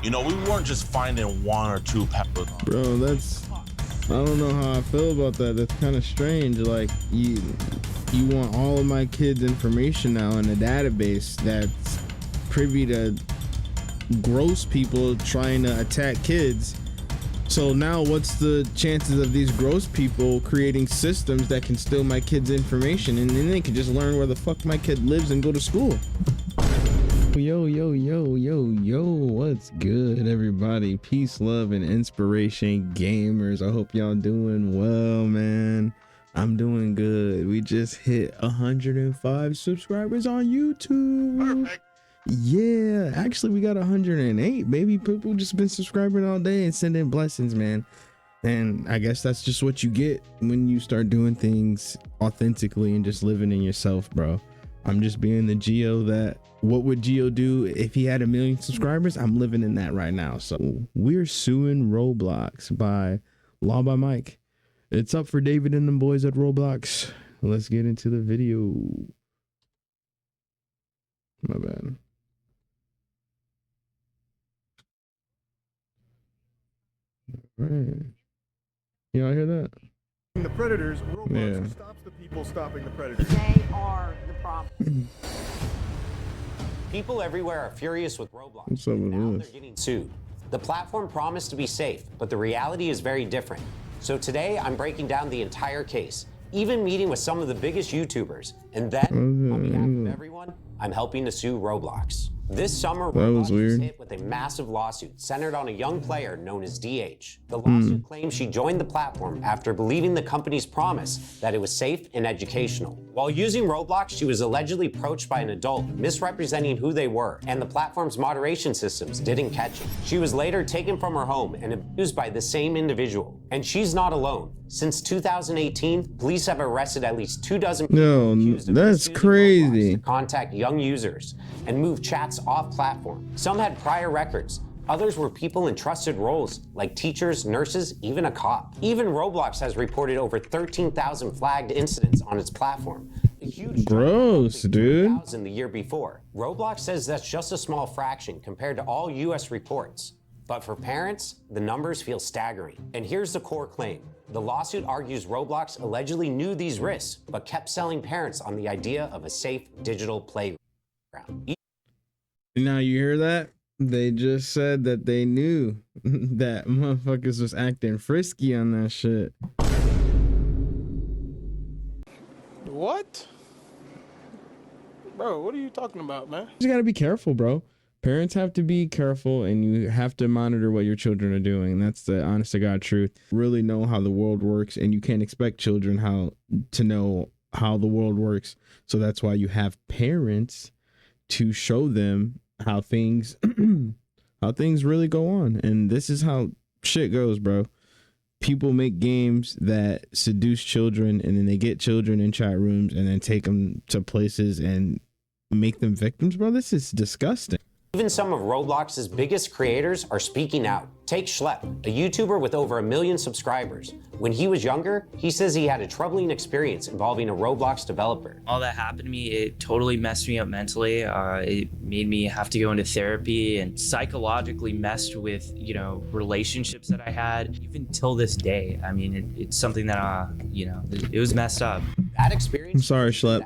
You know, we weren't just finding one or two peppers. Bro, that's, I don't know how I feel about that. That's kind of strange. Like, you want all of my kids' information now in a database that's privy to gross people trying to attack kids. So now what's the chances of these gross people creating systems that can steal my kids' information, and then they can just learn where the fuck my kid lives and go to school? Yo, what's good, everybody? Peace, love, and inspiration, gamers. I hope y'all doing well, man. I'm doing good. We just hit 105 subscribers on YouTube. Perfect. Yeah, actually we got 108. Maybe people just been subscribing all day and sending blessings, man. And I guess that's just what you get when you start doing things authentically and just living in yourself, bro. I'm just being the Geo that, what would Geo do if he had 1 million subscribers? I'm living in that right now. So we're suing Roblox by Law by Mike. It's up for David and them boys at Roblox. Let's get into the video. My bad. Right. Y'all hear that? The predators, Roblox stops the people stopping the predators. They are the problem. People everywhere are furious with Roblox. What's up with Now this? they're getting sued. The platform promised to be safe, but the reality is very different. So today I'm breaking down the entire case, even meeting with some of the biggest YouTubers. And then, on behalf of everyone, I'm helping to sue Roblox. This summer, Roblox was hit with a massive lawsuit centered on a young player known as DH. The lawsuit claims she joined the platform after believing the company's promise that it was safe and educational. While using Roblox, she was allegedly approached by an adult misrepresenting who they were, and the platform's moderation systems didn't catch it. She was later taken from her home and abused by the same individual. And she's not alone. Since 2018, police have arrested at least 24 people accused of that's misusing crazy. Roblox to contact young users and move chats off platform. Some had prior records. Others were people in trusted roles, like teachers, nurses, even a cop. Even Roblox has reported over 13,000 flagged incidents on its platform. A huge Gross, dude. 3,000 the year before. Roblox says that's just a small fraction compared to all US reports. But for parents, the numbers feel staggering. And here's the core claim. The lawsuit argues Roblox allegedly knew these risks, but kept selling parents on the idea of a safe digital playground. Now you hear that? They just said that they knew that motherfuckers was acting frisky on that shit. What? Bro, what are you talking about, man? You gotta be careful, bro. Parents have to be careful, and you have to monitor what your children are doing. And that's the honest to God truth. Really know how the world works, and you can't expect children to know how the world works. So that's why you have parents to show them how things really go on. And this is how shit goes, bro. People make games that seduce children, and then they get children in chat rooms and then take them to places and make them victims, bro. This is disgusting. Even some of Roblox's biggest creators are speaking out. Take Schlep, a YouTuber with over 1 million subscribers. When he was younger, he says he had a troubling experience involving a Roblox developer. All that happened to me, it totally messed me up mentally. It made me have to go into therapy and psychologically messed with, relationships that I had. Even till this day, I mean, it's something that, it was messed up. That experience. I'm sorry, Schlep.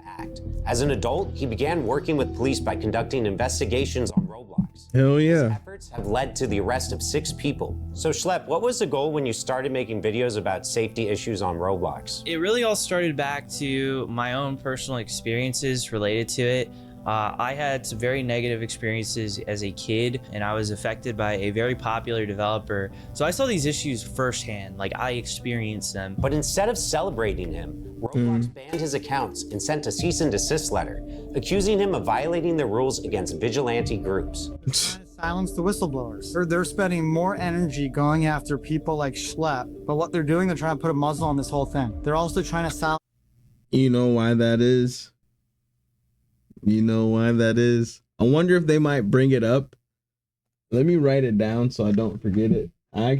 As an adult, he began working with police by conducting investigations on Roblox. Hell yeah. His efforts have led to the arrest of 6 people. So Schlep, what was the goal when you started making videos about safety issues on Roblox? It really all started back to my own personal experiences related to it. I had some very negative experiences as a kid, and I was affected by a very popular developer. So I saw these issues firsthand, like I experienced them. But instead of celebrating him, Roblox banned his accounts and sent a cease and desist letter, accusing him of violating the rules against vigilante groups. Silence the whistleblowers. They're spending more energy going after people like Schlep, but what they're doing, they're trying to put a muzzle on this whole thing. They're also trying to silence. You know why that is? You know why that is? I wonder if they might bring it up. Let me write it down so I don't forget it. I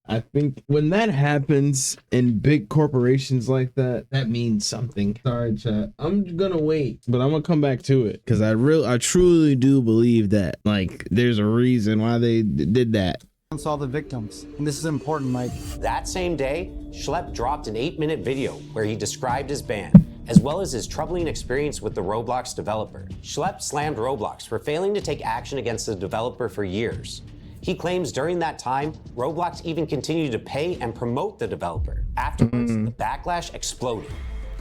I think when that happens in big corporations like that, that means something. Sorry, chat. I'm gonna wait, but I'm gonna come back to it because I truly do believe that like there's a reason why they did that. All the victims. And this is important, Mike. That same day, Schlepp dropped an 8-minute video where he described his ban, as well as his troubling experience with the Roblox developer. Schlepp slammed Roblox for failing to take action against the developer for years. He claims during that time, Roblox even continued to pay and promote the developer. Afterwards, the backlash exploded.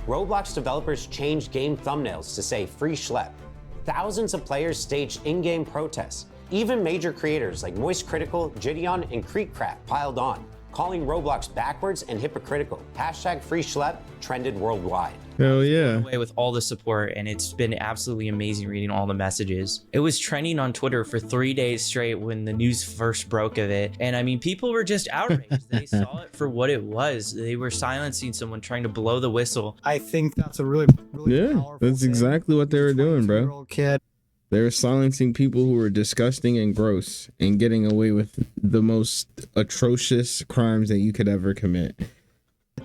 Roblox developers changed game thumbnails to say "Free Schlepp." Thousands of players staged in-game protests. Even major creators like Moist Critical, Gideon, and Creekcraft piled on, calling Roblox backwards and hypocritical. Hashtag Free Schlepp trended worldwide. Hell yeah. Away with all the support, and it's been absolutely amazing reading all the messages. It was trending on Twitter for 3 days straight when the news first broke of it, and I mean, people were just outraged. They saw it for what it was. They were silencing someone, trying to blow the whistle. I think that's a really Yeah, powerful that's thing. exactly what they were doing, bro. 22-year-old kid. They were silencing people who were disgusting and gross and getting away with the most atrocious crimes that you could ever commit.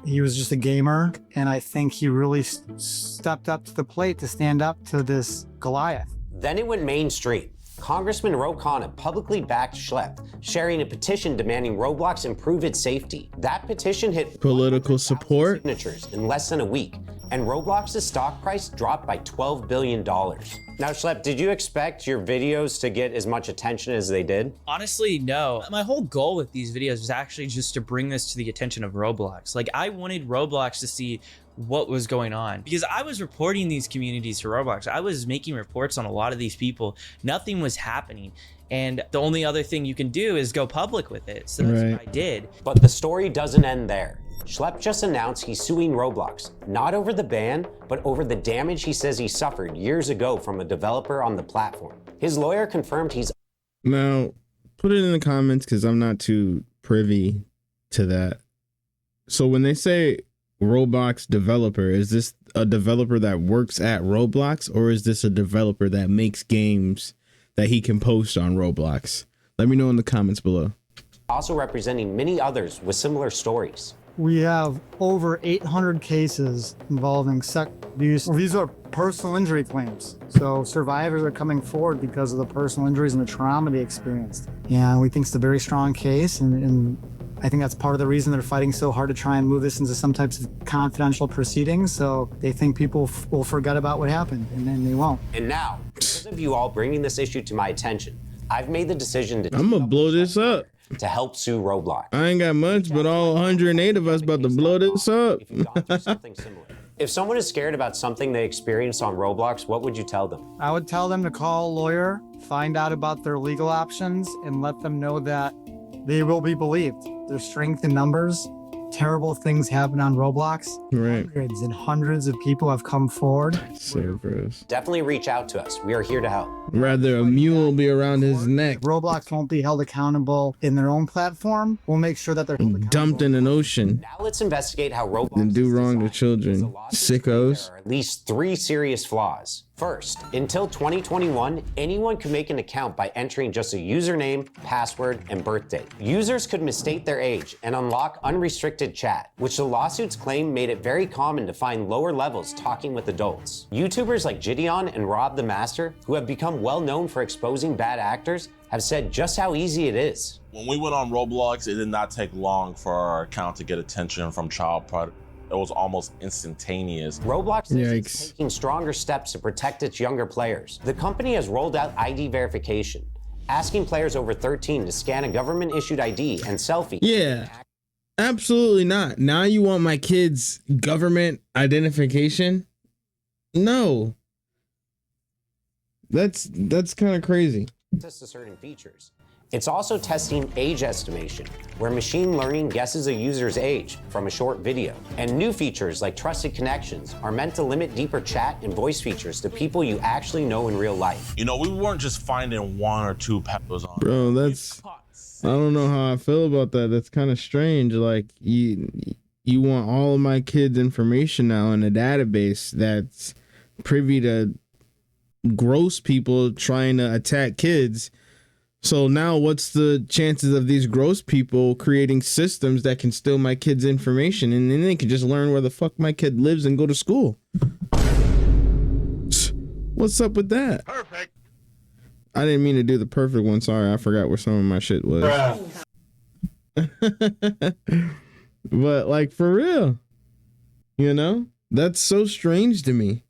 He was just a gamer, and I think he really stepped up to the plate to stand up to this Goliath. Then it went mainstream. Congressman Ro Khanna publicly backed Schlepp, sharing a petition demanding Roblox improve its safety. That petition hit Political 100,000 support? signatures in less than a week, and Roblox's stock price dropped by $12 billion. Now, Schlepp, did you expect your videos to get as much attention as they did? Honestly, no. My whole goal with these videos was actually just to bring this to the attention of Roblox. Like, I wanted Roblox to see what was going on because I was reporting these communities to Roblox. I was making reports on a lot of these people. Nothing was happening. And the only other thing you can do is go public with it. So that's what I did. But the story doesn't end there. Schlepp just announced he's suing Roblox, not over the ban, but over the damage he says he suffered years ago from a developer on the platform. His lawyer confirmed he's... Now, put it in the comments because I'm not too privy to that. So when they say Roblox developer, is this a developer that works at Roblox, or is this a developer that makes games that he can post on Roblox? Let me know in the comments below. also representing many others with similar stories. We have over 800 cases involving sex abuse. These are personal injury claims. So survivors are coming forward because of the personal injuries and the trauma they experienced. And we think it's a very strong case. And I think that's part of the reason they're fighting so hard to try and move this into some types of confidential proceedings. So they think people will forget about what happened, and then they won't. And now, because of you all bringing this issue to my attention, I've made the decision to... I'm gonna blow this up. ...to help sue Roblox. I ain't got much, but all 108 of us about to blow this up. If you've gone through something similar. If someone is scared about something they experienced on Roblox, what would you tell them? I would tell them to call a lawyer, find out about their legal options, and let them know that they will be believed. There's strength in numbers. Terrible things happen on Roblox. Right. Hundreds and hundreds of people have come forward. So gross. Definitely reach out to us. We are here to help. Rather a mule be around his neck. Roblox won't be held accountable in their own platform. We'll make sure that they're held accountable. Dumped in an ocean. Now let's investigate how Roblox And do is wrong to designed. children. There's a lot to say Sickos. There are at least 3 serious flaws. First, until 2021, anyone could make an account by entering just a username, password, and birthday. Users could mistake their age and unlock unrestricted chat, which the lawsuits claim made it very common to find lower levels talking with adults. YouTubers like Gideon and Rob the Master, who have become well known for exposing bad actors, have said just how easy it is. When we went on Roblox, it did not take long for our account to get attention from child predators. It was almost instantaneous. Roblox says it's Yikes. taking stronger steps to protect its younger players. The company has rolled out ID verification, asking players over 13 to scan a government-issued ID and selfie. Yeah. Absolutely not. Now you want my kids' government identification? No. That's kind of crazy. Access to certain features. It's also testing age estimation, where machine learning guesses a user's age from a short video. And new features like trusted connections are meant to limit deeper chat and voice features to people you actually know in real life. You know, we weren't just finding 1 or 2 peppers on. Bro, that's... I don't know how I feel about that. That's kind of strange. Like, you want all of my kids' information now in a database that's privy to gross people trying to attack kids So now what's the chances of these gross people creating systems that can steal my kid's information and then they can just learn where the fuck my kid lives and go to school? What's up with that? Perfect. I didn't mean to do the perfect one. Sorry, I forgot where some of my shit was. But like for real, you know, that's so strange to me.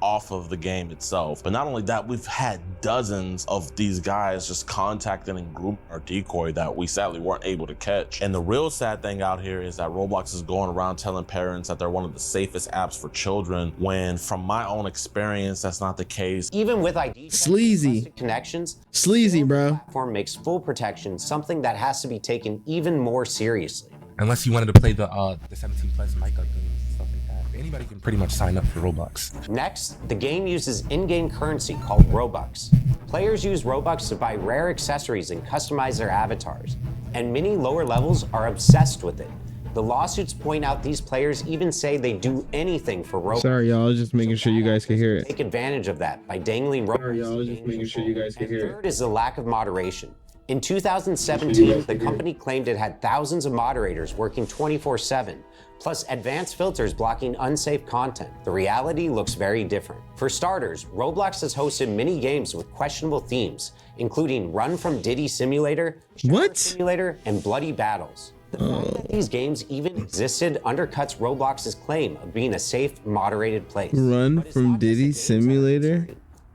Off of the game itself. But not only that, we've had dozens of these guys just contacting and grooming our decoy that we sadly weren't able to catch. And the real sad thing out here is that Roblox is going around telling parents that they're one of the safest apps for children, when from my own experience, that's not the case. Even with ID Sleazy connections, sleazy, bro. the platform makes full protection something that has to be taken even more seriously. Unless you wanted to play the 17 plus mic up and stuff like that. Anybody can pretty much sign up for Roblox. Next, the game uses in-game currency called Robux. Players use Robux to buy rare accessories and customize their avatars, and many lower levels are obsessed with it. The lawsuits point out these players even say they do anything for Robux. Sorry, y'all. I was just making sure you guys could hear it. Take advantage of that by dangling Robux. Sorry, y'all. I was just making sure you guys could hear it. Third is the lack of moderation. In 2017, the company claimed it had thousands of moderators working 24/7, plus advanced filters blocking unsafe content. The reality looks very different. For starters, Roblox has hosted many games with questionable themes, including Run from Diddy Simulator, Shower Simulator, and Bloody Battles. The fact that these games even existed undercuts Roblox's claim of being a safe, moderated place. Run from Diddy Simulator?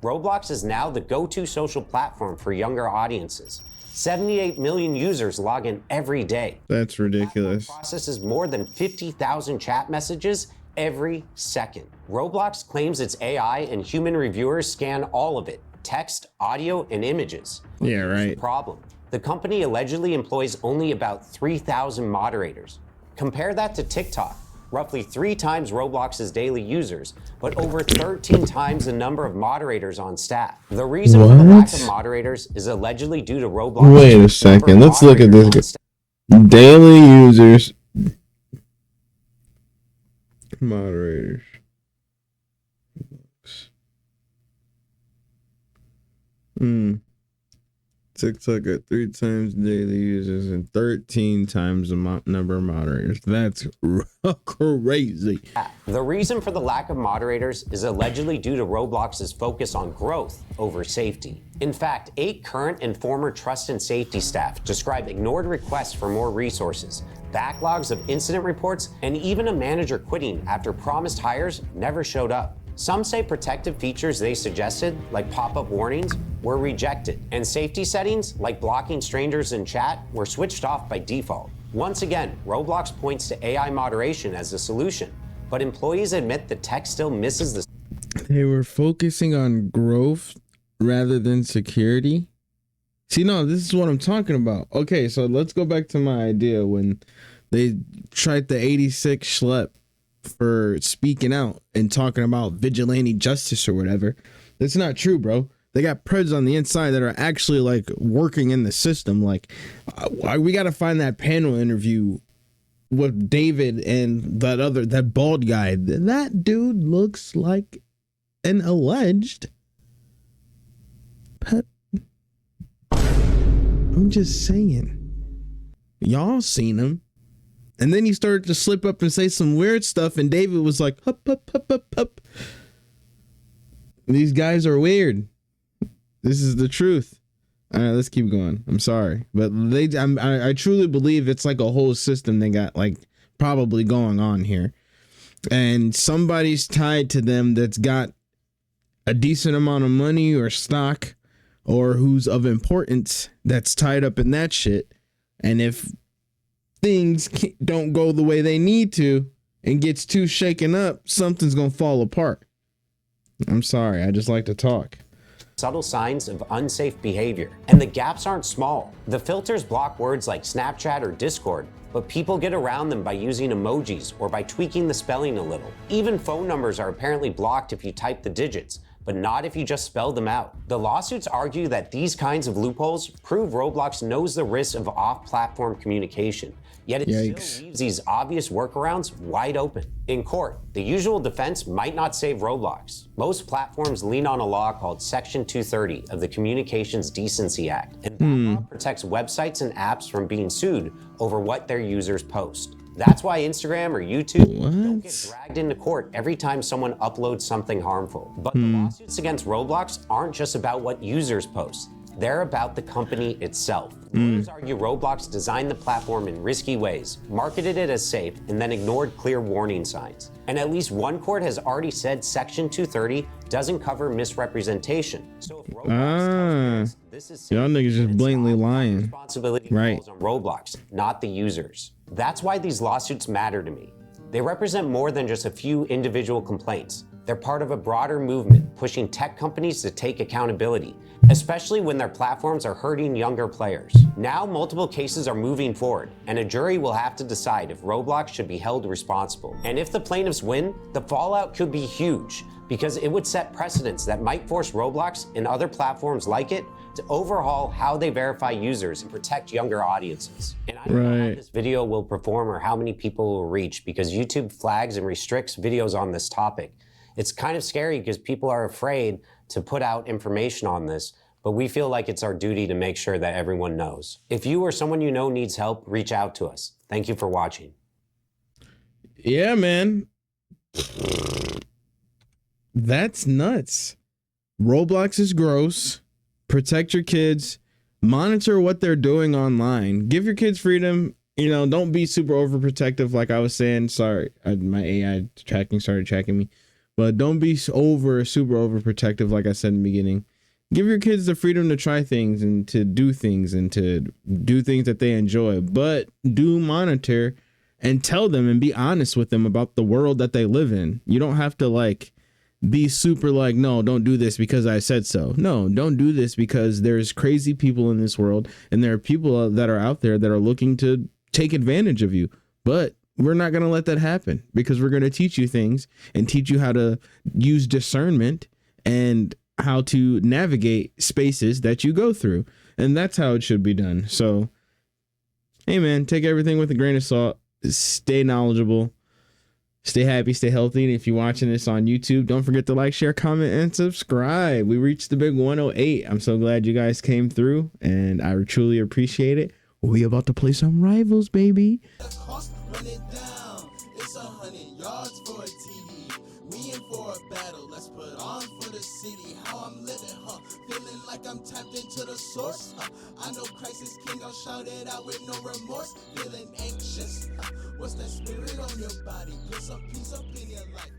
Roblox is now the go-to social platform for younger audiences. 78 million users log in every day. That's ridiculous. Processes more than 50,000 chat messages every second. Roblox claims its AI and human reviewers scan all of it: text, audio, and images. Yeah, right. Problem. The company allegedly employs only about 3,000 moderators. Compare that to TikTok, roughly 3 times Roblox's daily users, but over 13 times the number of moderators on staff. The reason for the lack of moderators is allegedly due to Roblox. Wait a second, let's look at this. Daily users. Moderators. TikTok got 3 times daily users and 13 times the number of moderators. That's crazy. The reason for the lack of moderators is allegedly due to Roblox's focus on growth over safety. In fact, 8 current and former trust and safety staff describe ignored requests for more resources, backlogs of incident reports, and even a manager quitting after promised hires never showed up. Some say protective features they suggested, like pop-up warnings, were rejected, and safety settings, like blocking strangers in chat, were switched off by default. Once again, Roblox points to AI moderation as the solution, but employees admit the tech still misses the... They were focusing on growth rather than security. See, no, this is what I'm talking about. Okay, so let's go back to my idea when they tried the 86 schlep for speaking out and talking about vigilante justice or whatever. That's not true, bro. They got preds on the inside that are actually like working in the system. Like we got to find that panel interview with David and that bald guy. That dude looks like an alleged pet. I'm just saying. Y'all seen him. And then he started to slip up and say some weird stuff, and David was like, hup, hup, hup, hup, hup. These guys are weird. This is the truth. All right, let's keep going. I'm sorry. But I truly believe it's like a whole system they got like probably going on here. And somebody's tied to them that's got a decent amount of money or stock or who's of importance that's tied up in that shit. And if things don't go the way they need to and gets too shaken up, something's gonna fall apart. I'm sorry, I just like to talk. Subtle signs of unsafe behavior, and the gaps aren't small. The filters block words like Snapchat or Discord, but people get around them by using emojis or by tweaking the spelling a little. Even phone numbers are apparently blocked if you type the digits, but not if you just spell them out. The lawsuits argue that these kinds of loopholes prove Roblox knows the risks of off-platform communication, yet it still leaves these obvious workarounds wide open. In court, the usual defense might not save Roblox. Most platforms lean on a law called Section 230 of the Communications Decency Act, and that law protects websites and apps from being sued over what their users post. That's why Instagram or YouTube don't get dragged into court every time someone uploads something harmful. But the lawsuits against Roblox aren't just about what users post. They're about the company itself. Lawyers argue Roblox designed the platform in risky ways, marketed it as safe, and then ignored clear warning signs. And at least one court has already said Section 230 doesn't cover misrepresentation. So if Roblox this is safe, y'all niggas just blatantly lying. Responsibility falls on Roblox, not the users. That's why these lawsuits matter to me. They represent more than just a few individual complaints. They're part of a broader movement pushing tech companies to take accountability, especially when their platforms are hurting younger players. Now, multiple cases are moving forward, and a jury will have to decide if Roblox should be held responsible. And if the plaintiffs win, the fallout could be huge, because it would set precedents that might force Roblox and other platforms like it to overhaul how they verify users and protect younger audiences. And I don't know how this video will perform or how many people will reach, because YouTube flags and restricts videos on this topic. It's kind of scary because people are afraid to put out information on this, but we feel like it's our duty to make sure that everyone knows. If you or someone you know needs help, reach out to us. Thank you for watching. Yeah, man. That's nuts. Roblox is gross. Protect your kids. Monitor what they're doing online. Give your kids freedom. You know, don't be super overprotective like I was saying. Sorry, my AI tracking started tracking me. But don't be super overprotective like I said in the beginning. Give your kids the freedom to try things and to do things that they enjoy. But do monitor and tell them and be honest with them about the world that they live in. You don't have to like be super like, no, don't do this because I said so. No, don't do this because there's crazy people in this world and there are people that are out there that are looking to take advantage of you. But we're not going to let that happen because we're going to teach you things and teach you how to use discernment and how to navigate spaces that you go through. And that's how it should be done. So, hey, man, take everything with a grain of salt. Stay knowledgeable. Stay happy. Stay healthy. And if you're watching this on YouTube, don't forget to like, share, comment, and subscribe. We reached the big 108. I'm so glad you guys came through, and I truly appreciate it. We about to play some Rivals, baby. Run it down. It's 100 yards for a TD. We in for a battle. Let's put on for the city. How I'm living, feeling like I'm tapped into the source. I know Christ is king. I'll shout it out with no remorse. Feeling anxious. What's that spirit on your body? Put some peace up in your life.